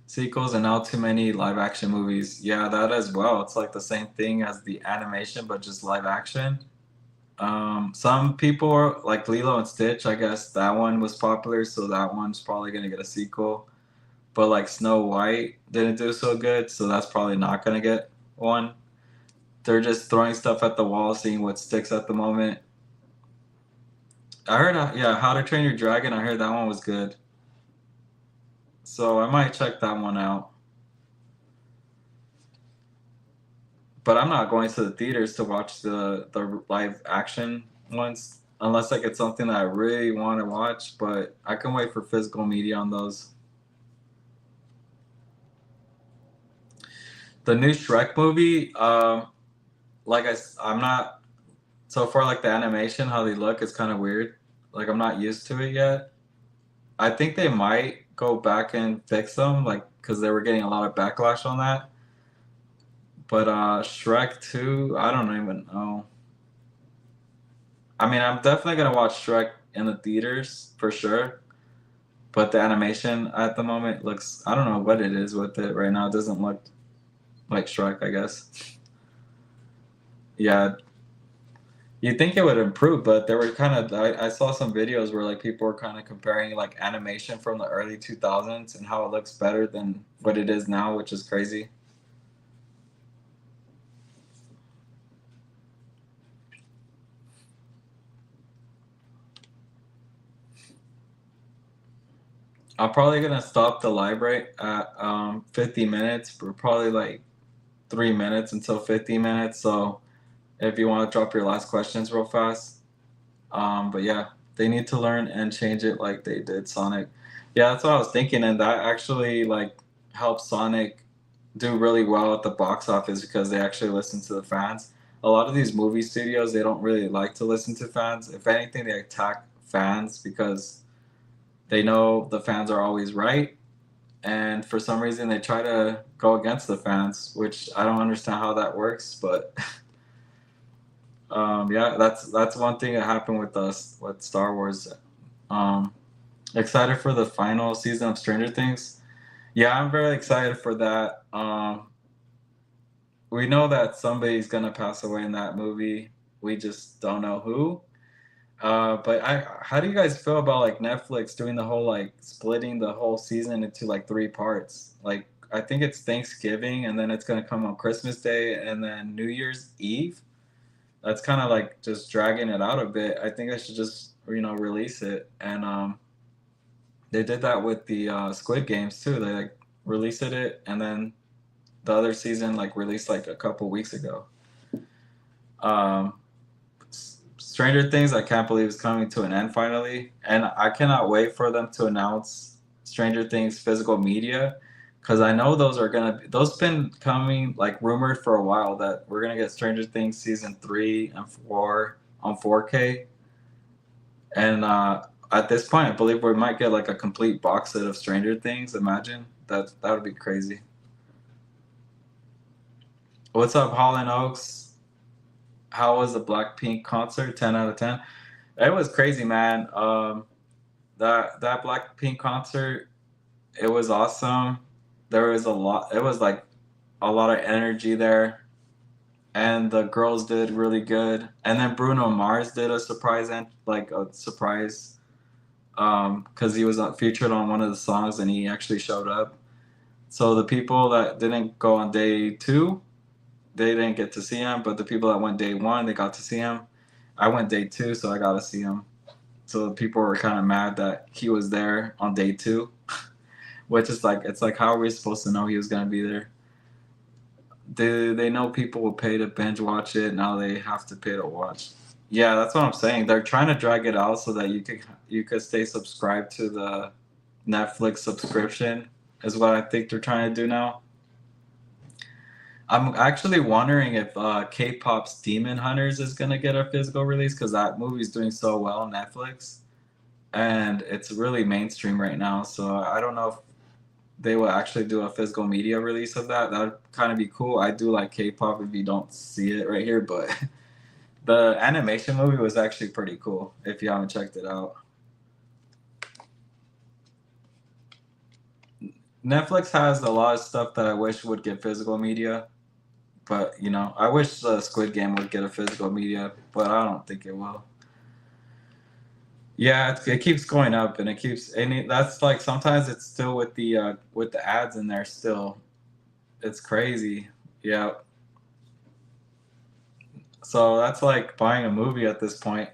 Sequels and now too many live action movies. Yeah, that as well. It's like the same thing as the animation, but just live action. Some people are, like Lilo and Stitch, I guess that one was popular, so that one's probably gonna get a sequel. But like Snow White didn't do so good, so that's probably not gonna get one. They're just throwing stuff at the wall, seeing what sticks at the moment. I heard, yeah, How to Train Your Dragon. I heard that one was good, so I might check that one out. But I'm not going to the theaters to watch the live action ones unless I get something that I really want to watch. But I can wait for physical media on those. The new Shrek movie, like I'm not so far like the animation, how they look is kind of weird. Like I'm not used to it yet. I think they might go back and fix them, like because they were getting a lot of backlash on that. But Shrek 2, I don't even know. I mean, I'm definitely gonna watch Shrek in the theaters for sure. But the animation at the moment looks, I don't know what it is with it right now. It doesn't look like Shrek, I guess. Yeah, you'd think it would improve, but there were kind of, I saw some videos where like people were kind of comparing like animation from the early 2000s and how it looks better than what it is now, which is crazy. I'm probably gonna stop the library at 50 minutes. We're probably like 3 minutes until 50 minutes. So if you want to drop your last questions real fast. But yeah, they need to learn and change it like they did Sonic. Yeah, that's what I was thinking, and that actually like helped Sonic do really well at the box office because they actually listen to the fans. A lot of these movie studios, they don't really like to listen to fans. If anything, they attack fans because they know the fans are always right, and for some reason they try to go against the fans, which I don't understand how that works, but yeah, that's one thing that happened with us with Star Wars. Um, Excited for the final season of Stranger Things. Yeah, I'm very excited for that. We know that somebody's gonna pass away in that movie. We just don't know who. But how do you guys feel about like Netflix doing the whole like splitting the whole season into like 3 parts? Like I think it's Thanksgiving and then it's gonna come on Christmas Day and then New Year's Eve. That's kind of like just dragging it out a bit. I think I should just release it. And they did that with the Squid Games too. They like released it and then the other season like released like a couple weeks ago. Um, Stranger Things, I can't believe is coming to an end finally, and I cannot wait for them to announce Stranger Things physical media, because I know those been coming like rumored for a while that we're gonna get Stranger Things season 3 and 4 on 4K, and at this point, I believe we might get like a complete box set of Stranger Things. Imagine that would be crazy. What's up, Holland Oaks? How was the Blackpink concert? 10 out of 10. It was crazy, man. That Blackpink concert, it was awesome. There was a lot. It was like a lot of energy there, and the girls did really good. And then Bruno Mars did a surprise and like a surprise, because he was featured on one of the songs and he actually showed up. So the people that didn't go on day two, they didn't get to see him, but the people that went day one, they got to see him. I went day two, so I got to see him. So people were kind of mad that he was there on day two, which is like, it's like, how are we supposed to know he was gonna be there? They know people will pay to binge watch it. Now they have to pay to watch. Yeah, that's what I'm saying. They're trying to drag it out so that you could stay subscribed to the Netflix subscription, is what I think they're trying to do now. I'm actually wondering if K-pop's Demon Hunters is gonna get a physical release, because that movie's doing so well on Netflix and it's really mainstream right now. So I don't know if they will actually do a physical media release of that. That would kind of be cool. I do like K-pop if you don't see it right here, but the animation movie was actually pretty cool if you haven't checked it out. Netflix has a lot of stuff that I wish would get physical media, but I wish Squid Game would get a physical media, but I don't think it will. Yeah, it keeps going up, and that's like sometimes it's still with the ads in there still. It's crazy. Yeah. So that's like buying a movie at this point.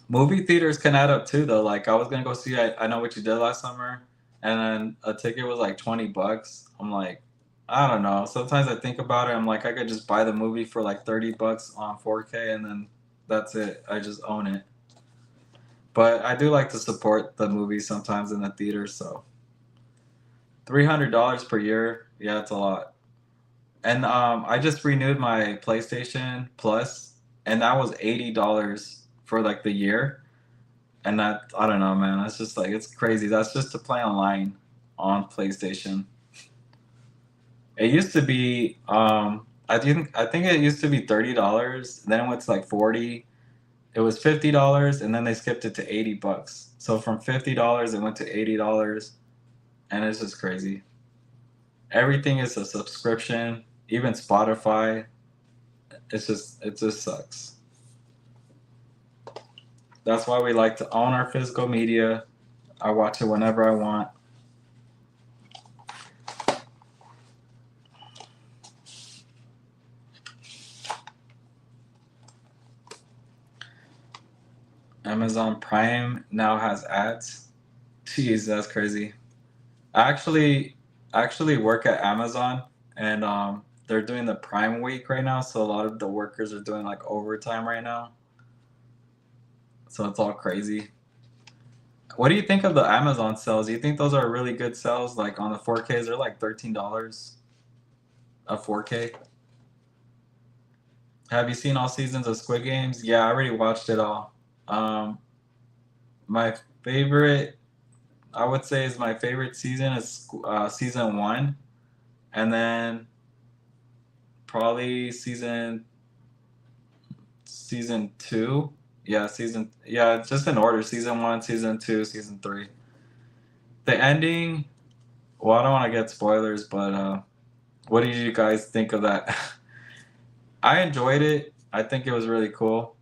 Movie theaters can add up too, though. Like I was gonna go see I Know What You Did Last Summer, and then a ticket was like $20. I'm like, I don't know. Sometimes I think about it. I'm like, I could just buy the movie for like $30 on 4K, and then that's it. I just own it. But I do like to support the movies sometimes in the theater. So $300 per year, yeah, it's a lot. And I just renewed my PlayStation Plus, and that was $80 for like the year. And that, I don't know, man. It's just like, it's crazy. That's just to play online on PlayStation. It used to be, I think it used to be $30. Then it went to like 40. It was $50, and then they skipped it to $80. So from $50, it went to $80, and it's just crazy. Everything is a subscription, even Spotify. It just sucks. That's why we like to own our physical media. I watch it whenever I want. Amazon Prime now has ads. Jeez, that's crazy. I actually work at Amazon, and they're doing the Prime Week right now, so a lot of the workers are doing like overtime right now. So it's all crazy. What do you think of the Amazon sales? Do you think those are really good sales? Like on the 4Ks, they're like $13 a 4K. Have you seen all seasons of Squid Games? Yeah, I already watched it all. Um, my favorite, I would say, is my favorite season is season one, and then probably season two. Yeah, yeah, just in order: season one, season two, season three. The ending. Well, I don't want to get spoilers, but what did you guys think of that? I enjoyed it. I think it was really cool.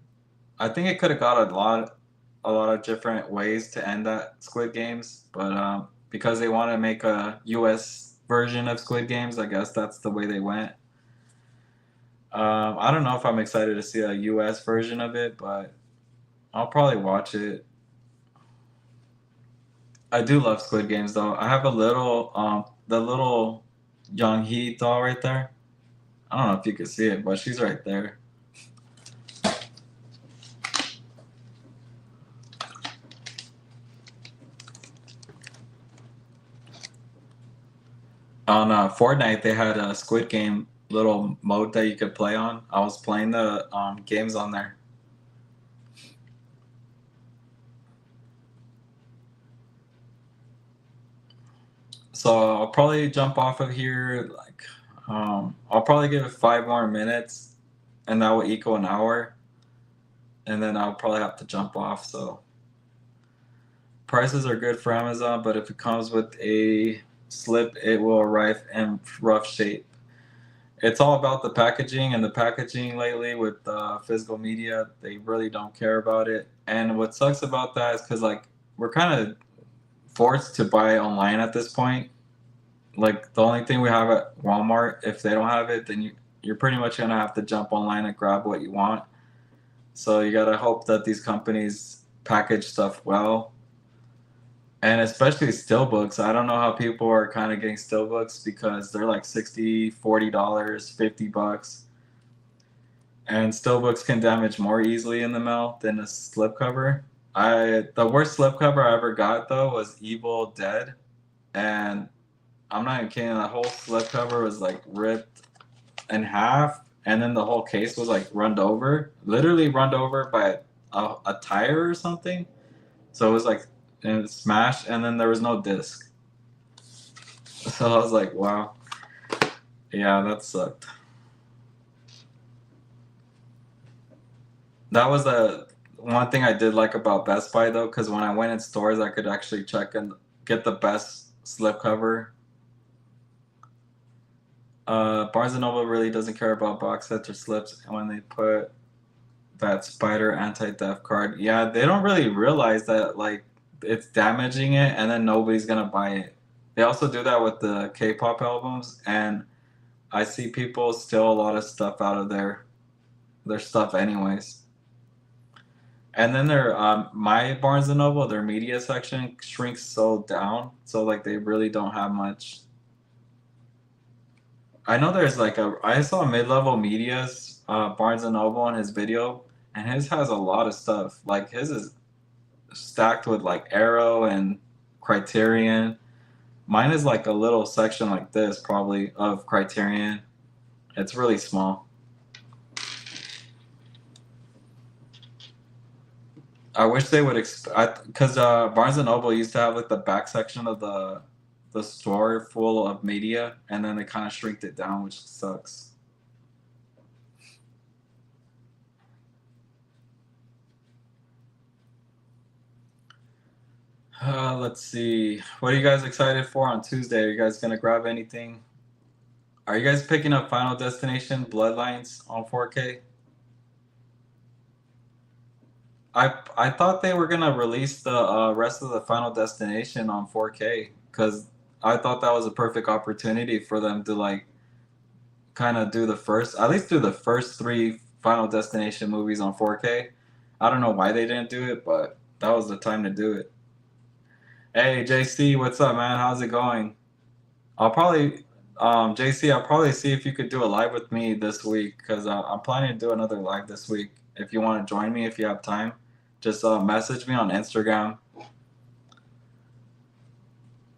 I think it could have got a lot of different ways to end that Squid Games, but because they want to make a U.S. version of Squid Games, I guess that's the way they went. I don't know if I'm excited to see a U.S. version of it, but I'll probably watch it. I do love Squid Games though. I have a little the little Young Hee doll right there. I don't know if you can see it, but she's right there. On Fortnite, they had a Squid Game little mode that you could play on. I was playing the games on there. So I'll probably jump off of here. Like, I'll probably give it 5 more minutes, and that will equal an hour. And then I'll probably have to jump off. So prices are good for Amazon, but if it comes with a slip, it will arrive in rough shape. It's all about the packaging, and the packaging lately with physical media, they really don't care about it. And what sucks about that is because like we're kind of forced to buy online at this point. Like the only thing we have at Walmart, if they don't have it, then you're pretty much gonna have to jump online and grab what you want. So you gotta hope that these companies package stuff well. And especially steelbooks. I don't know how people are kind of getting steelbooks because they're like $60, $40, $50. And steelbooks can damage more easily in the mail than a slipcover. The worst slipcover I ever got though was Evil Dead, and I'm not even kidding. The whole slipcover was like ripped in half, and then the whole case was like run over, literally run over by a tire or something. So it was like and smashed, and then there was no disc. So I was like, wow, yeah, that sucked. That was the one thing I did like about Best Buy though, because when I went in stores, I could actually check and get the best slipcover. Barnes and Noble really doesn't care about box sets or slips when they put that spider anti-theft card. Yeah, they don't really realize that like it's damaging it, and then nobody's gonna buy it. They also do that with the K-pop albums, and I see people steal a lot of stuff out of their stuff anyways. And then their my Barnes and Noble, their media section shrinks so down, so like they really don't have much. I know there's like I saw mid-level media's Barnes and Noble in his video, and his has a lot of stuff. Like his is stacked with like Arrow and Criterion. Mine is like a little section like this probably of Criterion. It's really small. I wish they would because Barnes and Noble used to have like the back section of the store full of media, and then they kind of shrinked it down, which sucks. Let's see. What are you guys excited for on Tuesday? Are you guys gonna grab anything? Are you guys picking up Final Destination Bloodlines on 4K? I thought they were gonna release the rest of the Final Destination on 4K because I thought that was a perfect opportunity for them to like kind of do at least do the first three Final Destination movies on 4K. I don't know why they didn't do it, but that was the time to do it. Hey JC, what's up, man? How's it going? I'll probably JC, I'll probably see if you could do a live with me this week because I'm planning to do another live this week. If you want to join me, if you have time, just message me on Instagram.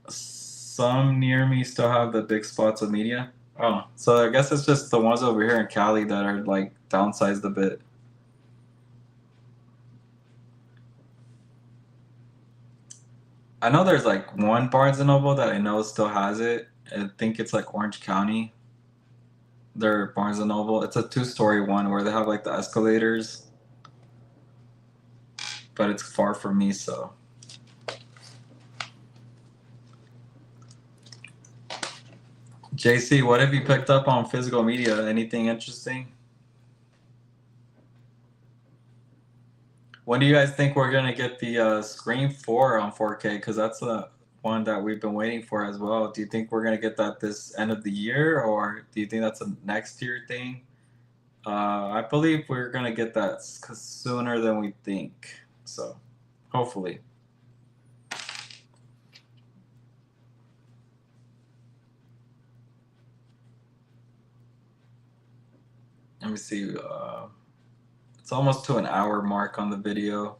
Some near me still have the big spots of media. Oh, so I guess it's just the ones over here in Cali that are like downsized a bit. I know there's like one Barnes and Noble that I know still has it. I think it's like Orange County. Their Barnes and Noble. It's a two-story one where they have like the escalators, but it's far from me, so. JC, what have you picked up on physical media? Anything interesting? When do you guys think we're gonna get the Scream 4 on 4K? Because that's the one that we've been waiting for as well. Do you think we're gonna get that this end of the year, or do you think that's a next year thing? I believe we're gonna get that sooner than we think. So, hopefully. Let me see. It's almost to an hour mark on the video.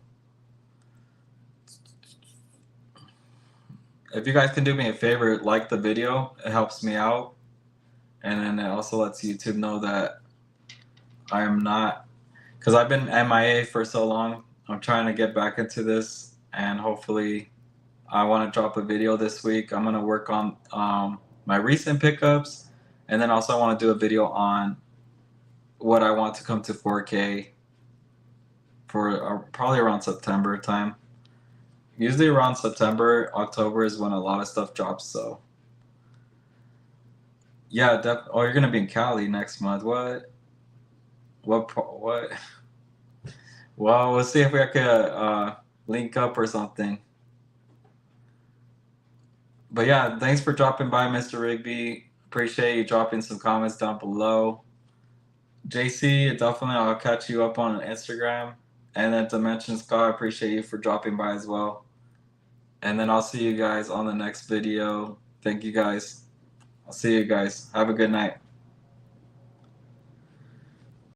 If you guys can do me a favor, like the video, it helps me out. And then it also lets YouTube know that I am not, because I've been MIA for so long. I'm trying to get back into this, and hopefully I want to drop a video this week. I'm going to work on my recent pickups, and then also I want to do a video on what I want to come to 4K for probably around September time. Usually around September, October is when a lot of stuff drops. So yeah, oh, you're gonna be in Cali next month. What? What? Well, we'll see if we could link up or something. But yeah, thanks for dropping by, Mr. Rigby. Appreciate you dropping some comments down below. JC, definitely I'll catch you up on Instagram. And then Dimension Scott, appreciate you for dropping by as well. And then I'll see you guys on the next video. Thank you guys. I'll see you guys. Have a good night.